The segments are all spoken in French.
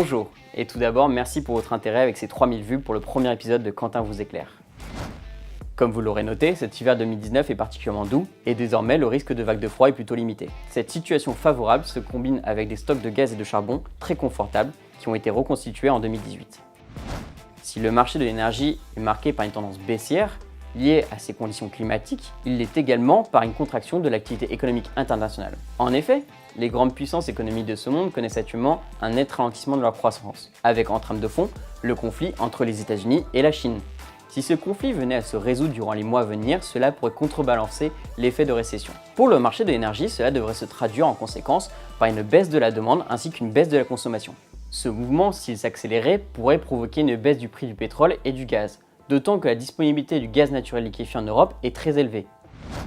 Bonjour, et tout d'abord, merci pour votre intérêt avec ces 3000 vues pour le premier épisode de Quentin vous éclaire. Comme vous l'aurez noté, cet hiver 2019 est particulièrement doux et désormais le risque de vague de froid est plutôt limité. Cette situation favorable se combine avec des stocks de gaz et de charbon très confortables qui ont été reconstitués en 2018. Si le marché de l'énergie est marqué par une tendance baissière, liée à ces conditions climatiques, il l'est également par une contraction de l'activité économique internationale. En effet, les grandes puissances économiques de ce monde connaissent actuellement un net ralentissement de leur croissance, avec en trame de fond le conflit entre les États-Unis et la Chine. Si ce conflit venait à se résoudre durant les mois à venir, cela pourrait contrebalancer l'effet de récession. Pour le marché de l'énergie, cela devrait se traduire en conséquence par une baisse de la demande ainsi qu'une baisse de la consommation. Ce mouvement, s'il s'accélérait, pourrait provoquer une baisse du prix du pétrole et du gaz, d'autant que la disponibilité du gaz naturel liquéfié en Europe est très élevée.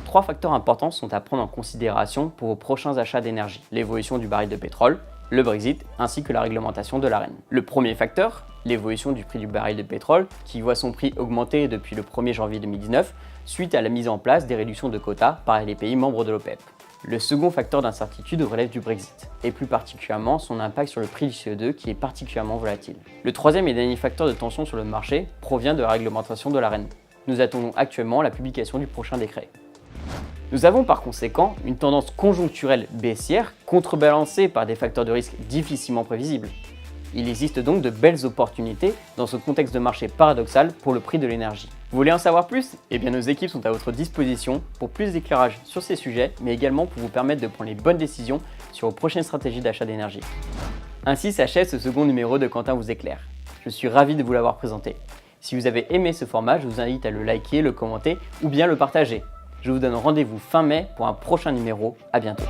Trois facteurs importants sont à prendre en considération pour vos prochains achats d'énergie: l'évolution du baril de pétrole, le Brexit ainsi que la réglementation de l'ARENH. Le premier facteur, l'évolution du prix du baril de pétrole, qui voit son prix augmenter depuis le 1er janvier 2019 suite à la mise en place des réductions de quotas par les pays membres de l'OPEP. Le second facteur d'incertitude relève du Brexit, et plus particulièrement son impact sur le prix du CO2 qui est particulièrement volatile. Le troisième et dernier facteur de tension sur le marché provient de la réglementation de l'ARENH. Nous attendons actuellement la publication du prochain décret. Nous avons par conséquent une tendance conjoncturelle baissière contrebalancée par des facteurs de risque difficilement prévisibles. Il existe donc de belles opportunités dans ce contexte de marché paradoxal pour le prix de l'énergie. Vous voulez en savoir plus? Eh bien, nos équipes sont à votre disposition pour plus d'éclairage sur ces sujets, mais également pour vous permettre de prendre les bonnes décisions sur vos prochaines stratégies d'achat d'énergie. Ainsi s'achève ce second numéro de Quentin vous éclaire. Je suis ravi de vous l'avoir présenté. Si vous avez aimé ce format, je vous invite à le liker, le commenter ou bien le partager. Je vous donne rendez-vous fin mai pour un prochain numéro. À bientôt.